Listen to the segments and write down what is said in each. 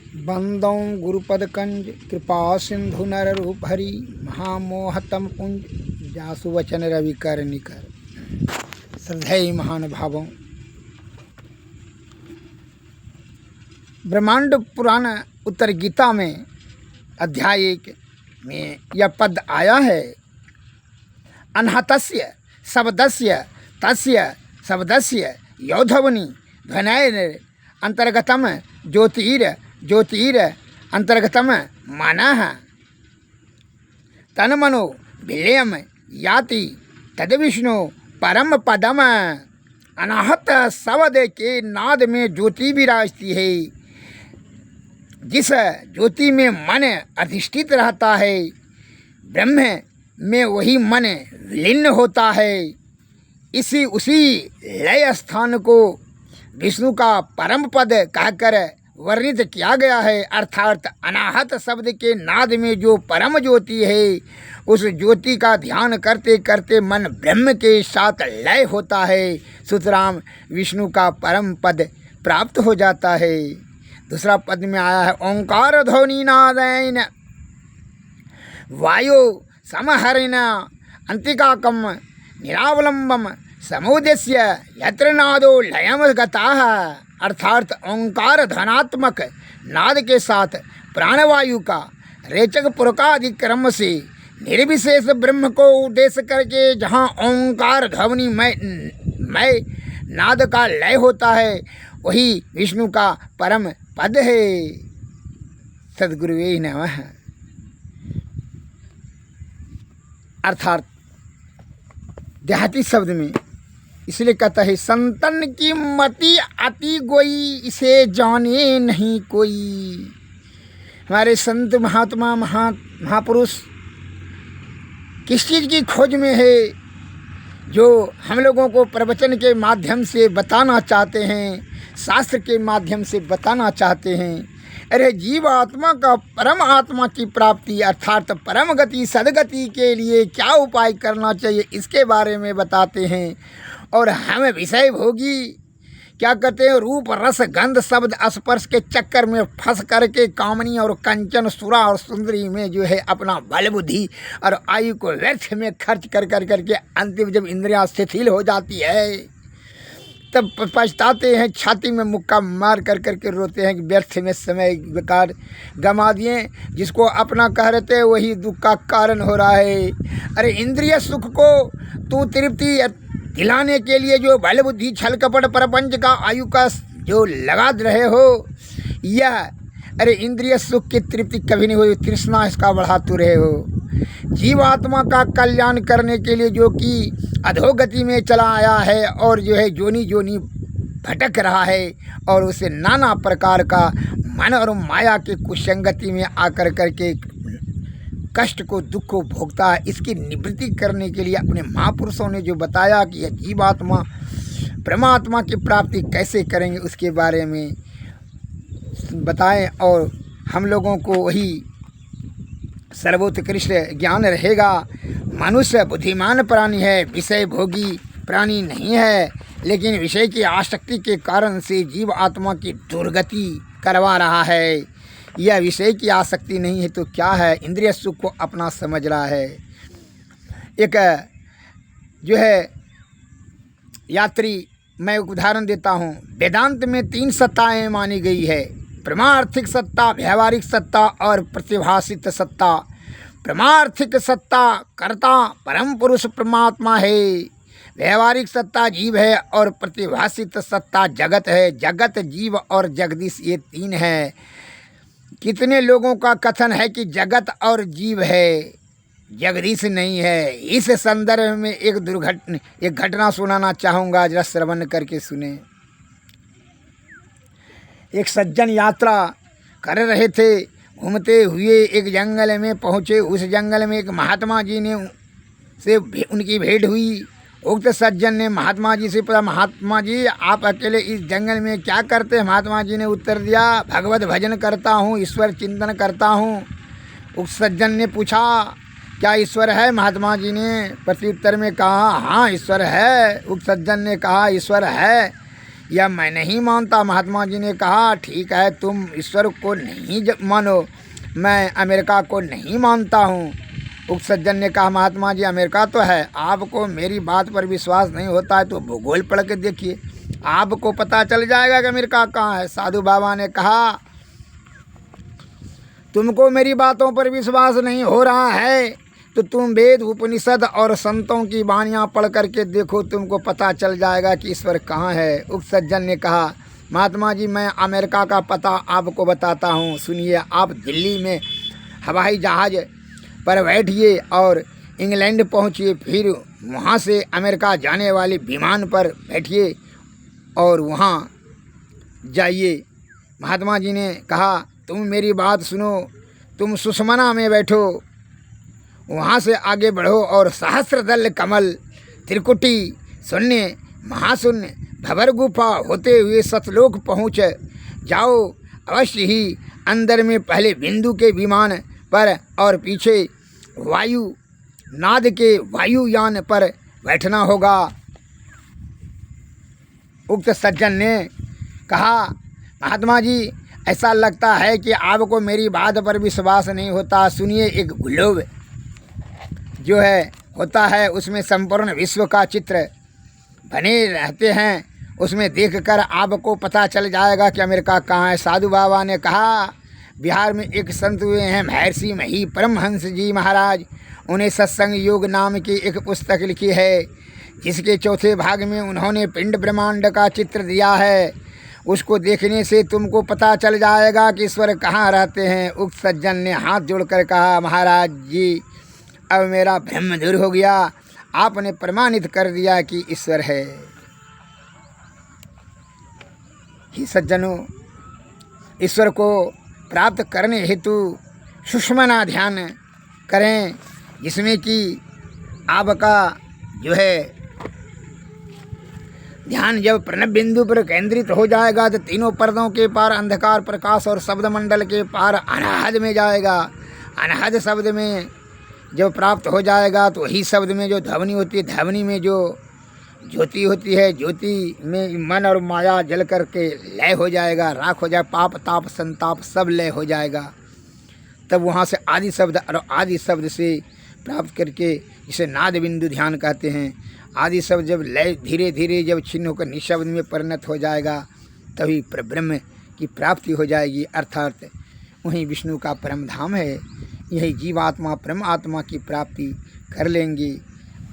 बंदौ गुरुपदकंज कृपा सिंधु नर रूप हरि महामोहतम पुंज जासु वचन रवि कर निकर। श्रद्धेय महान भावों, ब्रह्मांड पुराण उत्तर गीता में अध्याय 1 में यह पद आया है, अनहतस्य शब्दस्य तस्य शब्दस्य यौधवनि ध्वनैर अंतर्गतम ज्योतिर अंतर्गतम मनः तन्मनो विलयम याति तद्विष्णु परम पदम। अनाहत शब्द के नाद में ज्योति विराजती है, जिस ज्योति में मन अधिष्ठित रहता है, ब्रह्म में वही मन विलीन होता है। उसी लय स्थान को विष्णु का परम पद कहकर वर्णित किया गया है। अर्थात अनाहत शब्द के नाद में जो परम ज्योति है, उस ज्योति का ध्यान करते करते मन ब्रह्म के साथ लय होता है। सुतराम विष्णु का परम पद प्राप्त हो जाता है। दूसरा पद में आया है, ओंकार ध्वनि नादैन वायु समहरिण अंतिकाकम निरावलंबम समुद्यस्य यत्र नादो लयम गताः। अर्थात ओंकार धनात्मक नाद के साथ प्राणवायु का रेचक पुरकाधिक्रम से निर्विशेष ब्रह्म को उद्देश्य करके जहाँ ओंकार ध्वनि मय नाद का लय होता है, वही विष्णु का परम पद है। सद्गुरुवे नमः। अर्थात देहाती शब्द में इसलिए कहता है, संतन की मति अति गोई, इसे जाने नहीं कोई। हमारे संत महात्मा महापुरुष किस चीज़ की खोज में है, जो हम लोगों को प्रवचन के माध्यम से बताना चाहते हैं, शास्त्र के माध्यम से बताना चाहते हैं। अरे जीव आत्मा का परम आत्मा की प्राप्ति अर्थात परम गति सदगति के लिए क्या उपाय करना चाहिए, इसके बारे में बताते हैं। और हम विषय भोगी क्या करते हैं, रूप रस गंध शब्द स्पर्श के चक्कर में फंस करके कामनी और कंचन सुरा और सुंदरी में जो है अपना बल बुद्धि और आयु को व्यर्थ में खर्च कर करके अंतिम जब इंद्रियां शिथिल हो जाती है, तब पछताते हैं, छाती में मुक्का मार करके रोते हैं कि व्यर्थ में समय बेकार गंवा दिए। जिसको अपना कह रहे थे वही दुख का कारण हो रहा है। अरे इंद्रिय सुख को तू तृप्ति दिलाने के लिए जो बल बुद्धि छल कपट प्रपंच का आयु का जो लगा रहे हो, यह अरे इंद्रिय सुख की तृप्ति कभी नहीं होगी, तृष्णा इसका बढ़ाते रहे हो। जीवात्मा का कल्याण करने के लिए जो कि अधोगति में चला आया है और जो है जोनी भटक रहा है और उसे नाना प्रकार का मन और माया के कुसंगति में आकर करके कष्ट को दुख को भोगता है, इसकी निवृत्ति करने के लिए अपने महापुरुषों ने जो बताया कि यह जीवात्मा परमात्मा की प्राप्ति कैसे करेंगे, उसके बारे में बताएं और हम लोगों को वही सर्वोत्कृष्ट ज्ञान रहेगा। मनुष्य बुद्धिमान प्राणी है, विषय भोगी प्राणी नहीं है, लेकिन विषय की आसक्ति के कारण से जीव आत्मा की दुर्गति करवा रहा है। यह विषय की आसक्ति नहीं है तो क्या है, इंद्रिय सुख को अपना समझ रहा है। एक जो है यात्री, मैं उदाहरण देता हूँ, वेदांत में 3 सत्ताएं मानी गई है, परमार्थिक सत्ता, व्यावहारिक सत्ता और प्रतिभासित सत्ता। परमार्थिक सत्ता कर्ता परम पुरुष परमात्मा है, व्यावहारिक सत्ता जीव है और प्रतिभासित सत्ता जगत है। जगत, जीव और जगदीश ये 3 है। कितने लोगों का कथन है कि जगत और जीव है, जगदीश नहीं है। इस संदर्भ में एक घटना सुनाना चाहूँगा, जरा श्रवण करके सुने। एक सज्जन यात्रा कर रहे थे, घूमते हुए एक जंगल में पहुँचे। उस जंगल में एक महात्मा जी ने से उनकी भेंट हुई। उक्त सज्जन ने महात्मा जी से पूछा, महात्मा जी आप अकेले इस जंगल में क्या करते हैं? महात्मा जी ने उत्तर दिया, भगवत भजन करता हूँ, ईश्वर चिंतन करता हूँ। उक्त सज्जन ने पूछा, क्या ईश्वर है? महात्मा जी ने प्रत्युत्तर में कहा, हाँ ईश्वर है। उक्त सज्जन ने कहा, ईश्वर है, या मैं नहीं मानता। महात्मा जी ने कहा ठीक है, तुम ईश्वर को नहीं मानो, मैं अमेरिका को नहीं मानता हूँ। उक्त सज्जन ने कहा महात्मा जी अमेरिका तो है, आपको मेरी बात पर विश्वास नहीं होता है तो भूगोल पढ़ के देखिए, आपको पता चल जाएगा कि अमेरिका कहाँ है। साधु बाबा ने कहा तुमको मेरी बातों पर विश्वास नहीं हो रहा है तो तुम वेद उपनिषद और संतों की वाणियाँ पढ़ करके देखो, तुमको पता चल जाएगा कि ईश्वर कहाँ है। उक्त सज्जन ने कहा महात्मा जी मैं अमेरिका का पता आपको बताता हूँ, सुनिए। आप दिल्ली में हवाई जहाज़ पर बैठिए और इंग्लैंड पहुँचिए, फिर वहाँ से अमेरिका जाने वाले विमान पर बैठिए और वहाँ जाइए। महात्मा जी ने कहा तुम मेरी बात सुनो, तुम सुषमना में बैठो, वहाँ से आगे बढ़ो और सहस्त्रदल कमल, त्रिकुटी, शून्य, महाशून्य, भंवर गुफा होते हुए सतलोक पहुँच जाओ। अवश्य ही अंदर में पहले बिंदु के विमान पर और पीछे वायु नाद के वायुयान पर बैठना होगा। उक्त सज्जन ने कहा महात्मा जी ऐसा लगता है कि आपको मेरी बात पर विश्वास नहीं होता। सुनिए, एक ग्लोब जो है होता है उसमें संपूर्ण विश्व का चित्र बने रहते हैं, उसमें देखकर आपको पता चल जाएगा कि अमेरिका कहाँ है। साधु बाबा ने कहा बिहार में एक संत हुए हैं महर्षि मही परमहंस जी महाराज, उन्हें सत्संग योग नाम की एक पुस्तक लिखी है जिसके चौथे भाग में उन्होंने पिंड ब्रह्मांड का चित्र दिया है। उसको देखने से तुमको पता चल जाएगा कि ईश्वर कहाँ रहते हैं। उक्त सज्जन ने हाथ जोड़कर कहा महाराज जी अब मेरा भ्रम दूर हो गया, आपने प्रमाणित कर दिया कि ईश्वर है। ही सज्जनों, ईश्वर को प्राप्त करने हेतु सुषमना ध्यान करें, जिसमें कि आपका जो है ध्यान जब प्रणव बिंदु पर केंद्रित हो जाएगा तो तीनों पर्दों के पार अंधकार प्रकाश और शब्द मंडल के पार अनहद में जाएगा। अनहद शब्द में जब प्राप्त हो जाएगा तो वही शब्द में जो ध्वनि होती है, ध्वनि में जो ज्योति होती है, ज्योति में मन और माया जल करके लय हो जाएगा, राख हो जाए, पाप ताप संताप सब लय हो जाएगा। तब वहाँ से आदि शब्द और आदि शब्द से प्राप्त करके इसे नाद बिंदु ध्यान कहते हैं। आदि शब्द जब लय धीरे धीरे जब छिन्न होकर निशब्द में परिणत हो जाएगा तभी ब्रह्म की प्राप्ति हो जाएगी, अर्थात वहीं विष्णु का परम धाम है। यही जीवात्मा परम आत्मा की प्राप्ति कर लेंगे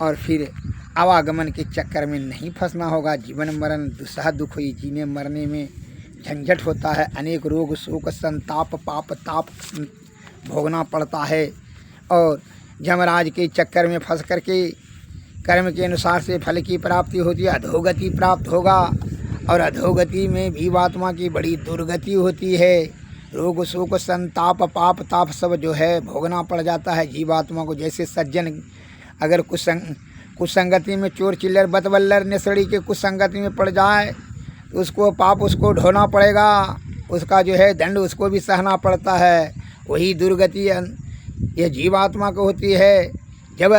और फिर आवागमन के चक्कर में नहीं फंसना होगा। जीवन मरण दुस्सह दुख हुई, जीने मरने में झंझट होता है, अनेक रोग शोक संताप पाप ताप भोगना पड़ता है और यमराज के चक्कर में फंस करके कर्म के अनुसार से फल की प्राप्ति होती है, अधोगति प्राप्त होगा और अधोगति में जीवात्मा की बड़ी दुर्गति होती है। रोग शोक संताप पाप ताप सब जो है भोगना पड़ जाता है जीवात्मा को। जैसे सज्जन अगर कुसंगति में चोर चिल्लर बतवल्लर नेसड़ी के कुसंगति में पड़ जाए तो उसको पाप उसको ढोना पड़ेगा, उसका जो है दंड उसको भी सहना पड़ता है। वही दुर्गति यह जीवात्मा को होती है जब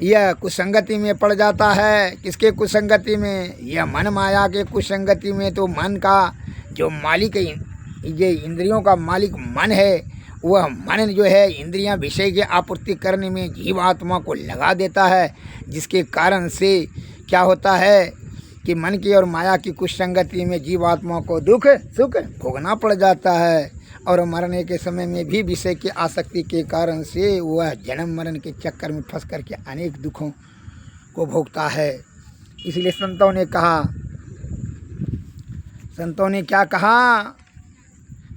यह कुसंगति में पड़ जाता है। किसके कुसंगति में? यह मन माया के कुसंगति में। तो मन का जो मालिक ये इंद्रियों का मालिक मन है, वह मन जो है इंद्रियां विषय की आपूर्ति करने में जीवात्मा को लगा देता है, जिसके कारण से क्या होता है कि मन की और माया की कुसंगति में जीवात्मा को दुख सुख भोगना पड़ जाता है और मरने के समय में भी विषय की आसक्ति के कारण से वह जन्म मरण के चक्कर में फंस करके अनेक दुखों को भोगता है। इसलिए संतों ने क्या कहा?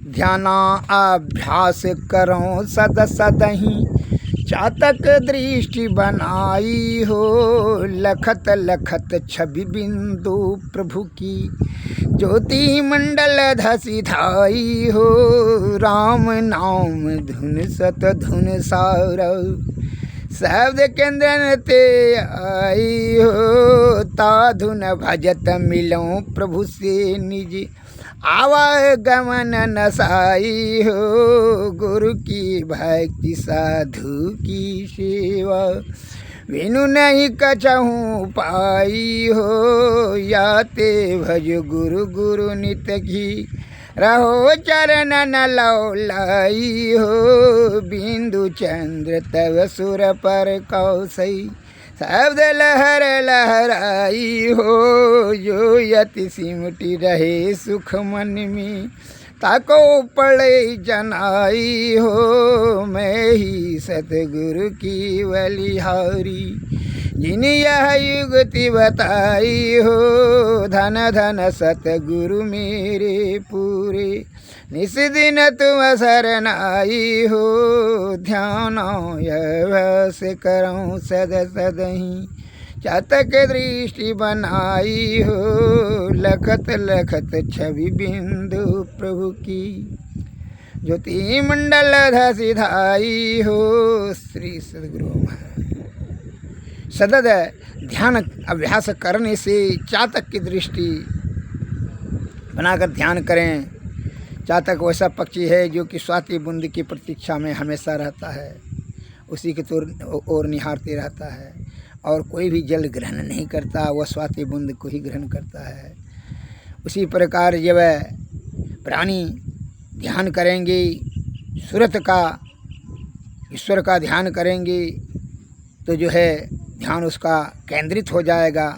ध्याना अभ्यास करो सद सदहि, चातक दृष्टि बनाई हो, लखत लखत छवि बिंदु प्रभु की, ज्योति मंडल धसी धाई हो, राम नाम धुन सत धुन सारव, शब्द केंद्र ते आई हो, ता धुन भजत मिलो प्रभु से निज, आवागमन नसाई हो, गुरु की भक्ति साधु की सेवा, विनु नहीं कछहु पाई हो, याते भज गुरु गुरु नित घी, रहो चरण न लौलाई हो, बिंदु चंद्र तव सुर पर कौसई, शब्द लहर लहराई हो, जो यति सिमटी रहे सुख मन में, ताको पड़े जनाई हो, मैं ही सतगुरु की बलिहारी, जिन यह युगति बताई हो, धन धन सतगुरु मेरे पूरे, निस दिन तुम शरण आई हो, ध्यान अभ्यास करूँ सद सदही, चातक दृष्टि बनाई हो, लखत लखत छवि बिंदु प्रभु की, ज्योति मंडल धसिधाई हो। श्री सदगुरु महाराज। सतत ध्यान अभ्यास करने से चातक की दृष्टि बनाकर ध्यान करें। चातक वैसा पक्षी है जो कि स्वाति बूंद की प्रतीक्षा में हमेशा रहता है, उसी के ओर निहारते रहता है और कोई भी जल ग्रहण नहीं करता, वह स्वाति बूंद को ही ग्रहण करता है। उसी प्रकार जब प्राणी ध्यान करेंगे, सूरत का ईश्वर का ध्यान करेंगे तो जो है ध्यान उसका केंद्रित हो जाएगा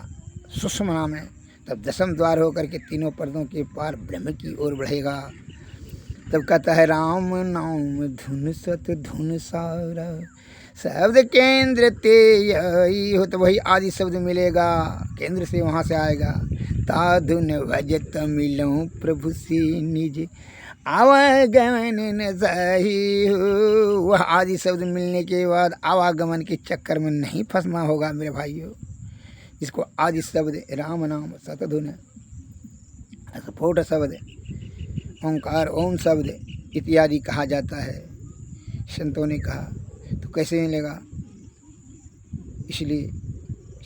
सुषुम्ना में, तब दसम द्वार होकर के तीनों पर्दों के पार ब्रह्म की ओर बढ़ेगा। तब कहता है राम नाम धुन सत धुन सारा, शब्द केंद्र ते यही हो, तो वही आदि शब्द मिलेगा, केंद्र से वहाँ से आएगा। ता धुन भजत मिलूं प्रभु से निज, आवागमन न सही हो। वह आदि शब्द मिलने के बाद आवागमन के चक्कर में नहीं फंसना होगा मेरे भाइयों। जिसको आदि शब्द राम नाम सतधुन स्फोट शब्द ओंकार ओम शब्द इत्यादि कहा जाता है, संतों ने कहा, तो कैसे मिलेगा? इसलिए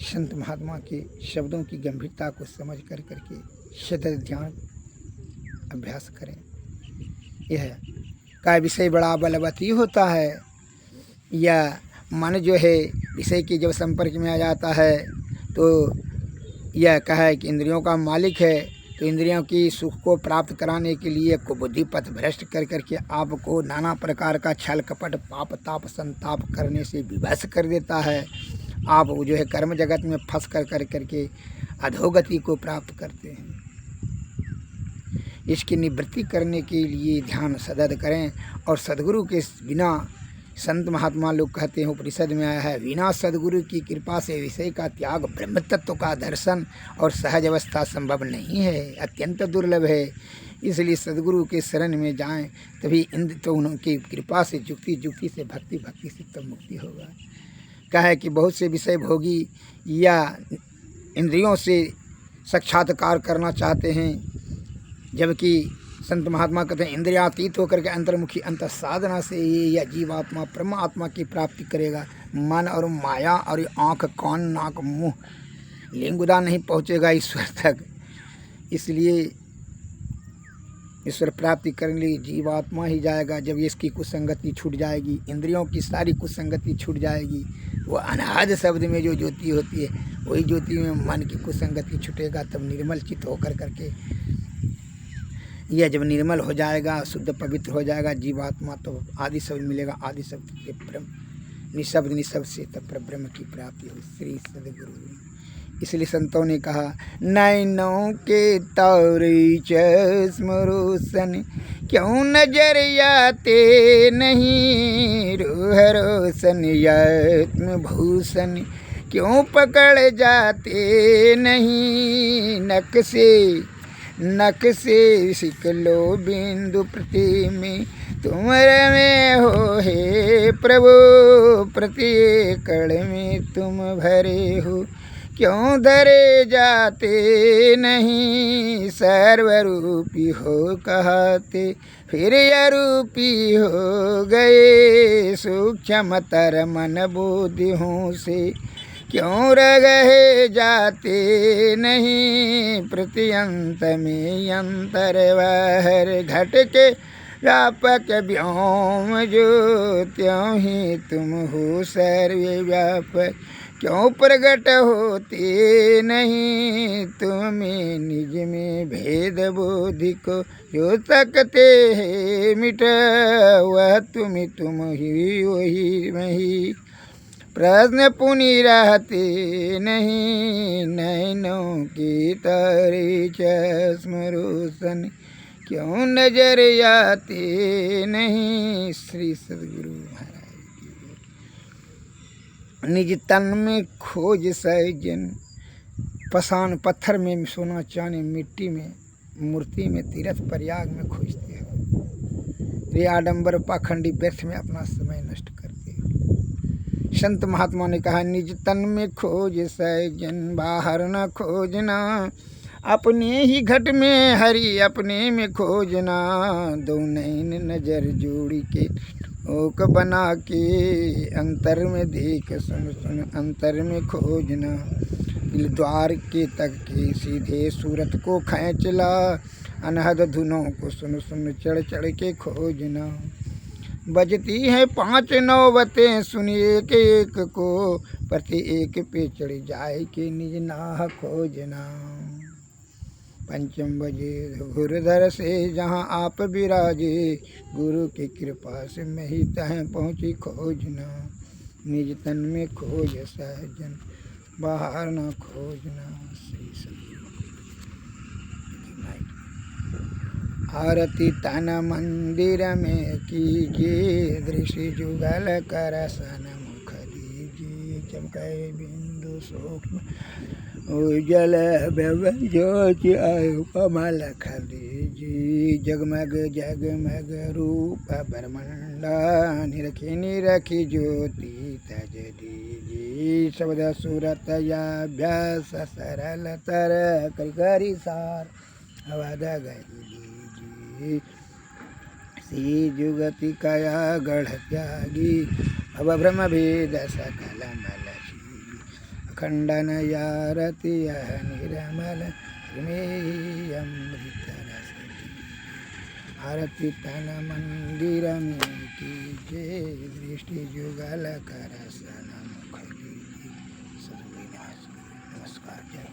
संत महात्मा के शब्दों की गंभीरता को समझ कर करके सतत ध्यान अभ्यास करें। यह का विषय बड़ा बलवती होता है, या मन जो है विषय के जब संपर्क में आ जाता है तो यह कहा कि इंद्रियों का मालिक है, तो इंद्रियों की सुख को प्राप्त कराने के लिए को बुद्धि पथ भ्रष्ट कर करके आपको नाना प्रकार का छल कपट पाप ताप संताप करने से विवश कर देता है। आप जो है कर्म जगत में फंस कर करके अधोगति को प्राप्त करते हैं। इसकी निवृत्ति करने के लिए ध्यान सतत करें, और सद्गुरु के बिना संत महात्मा लोग कहते हैं, उपनिषद में आया है, बिना सद्गुरु की कृपा से विषय का त्याग, ब्रह्म तत्व का दर्शन और सहज अवस्था संभव नहीं है, अत्यंत दुर्लभ है। इसलिए सद्गुरु के शरण में जाएं, तभी तो उनकी कृपा से जुक्ति से भक्ति से तब मुक्ति होगा। कहा कि बहुत से विषय भोगी या इंद्रियों से साक्षात्कार करना चाहते हैं, जबकि संत महात्मा कहते हैं इंद्रियातीत होकर के अंतर्मुखी अंतर साधना से ये या जीवात्मा परमात्मा की प्राप्ति करेगा। मन और माया और आँख कान नाक मुँह लिंगुदा नहीं पहुँचेगा ईश्वर तक। इसलिए ईश्वर प्राप्ति करने लिए जीवात्मा ही जाएगा। जब इसकी कुसंगति छूट जाएगी, इंद्रियों की सारी कुसंगति छूट जाएगी, वो अनाहद शब्द में जो ज्योति होती है वही ज्योति में मन की कुसंगति छूटेगा, तब निर्मल चित्त होकर करके यह जब निर्मल हो जाएगा, शुद्ध पवित्र हो जाएगा जीवात्मा, तो आदि शब्द मिलेगा। आदि शब्द के ब्रह्म निशब्द से तब ब्रह्म की प्राप्ति हो। श्री सद्गुरु। इसलिए संतों ने कहा, नैनों के तारे चश्म रोशन, क्यों नजर आते नहीं, रूह रोशन आत्म भूषण, क्यों पकड़ जाते नहीं, नक से सिकलो बिंदु प्रति में, तुम्हारे में हो हे प्रभु, प्रत्येक कण में तुम भरे हो, क्यों धरे जाते नहीं, सर्वरूपी हो कहते फिर अरूपी हो गए, सूक्ष्मतर मन बुद्धि हूँ से क्यों रह जाते नहीं, प्रत्यंत में अंतर बाहर घट के व्यापक व्योम जो, त्यों ही तुम हो सर्वव्यापक, क्यों प्रगट होते नहीं तुम्हें निज में भेद बोधि को जो सकते हैं मिट वह तुम ही वही वही प्रश्न पुनि रहते नहीं नैनों की तारे चश्म रोशन क्यों नजर आते नहीं। श्री सद्गुरु महाराज निज तन में खोज सैजन पसान पत्थर में सोना चांदी मिट्टी में मूर्ति में तीर्थ प्रयाग में खोजते हो रे आडंबर पाखंडी व्यर्थ में अपना समय नष्ट करते हो। संत महात्मा ने कहा निज तन में खोज सैजन बाहर न खोजना अपने ही घट में हरि अपने में खोजना दो नैन नजर जोड़ी के ओक बना के अंतर में देख सुन सुन अंतर में खोजना द्वार के तक के सीधे सूरत को खींच ला अनहद धुनों को सुन सुन चढ़ चढ़ के खोजना बजती है 5 नौबतें सुनिए के एक को प्रति एक पे चढ़ जाए के निज नाह खोजना। पंचम बजे गुरुधर से जहाँ आप विराजे गुरु की कृपा से मैं ही तह पहुँची खोजना निज तन में खोज सहजन बाहर न खोजना। श्री सद्गुरु आरती तन मंदिर में कीजिए दृष्टि जुगल कर सन मुख दीजिए चमकाए बिंदु सूक्ष्म उजल ज्योति आयु कमल खदीजी जगमग जगमग रूप ब्रह्मंडा निरखी निरखी ज्योति तज दीजी शब्द सूरत याभ्यास सरल तर करी सार अवध गई दीजी श्री जुगति कया गढ़ त्यागी अब ब्रह्म भेद सकल मल खंडन यारति यह निरमल में अमृत रस आरती तन मंदिर में कीजिए दृष्टि जुगल कर सन मुख दीजिए। नमस्कार जय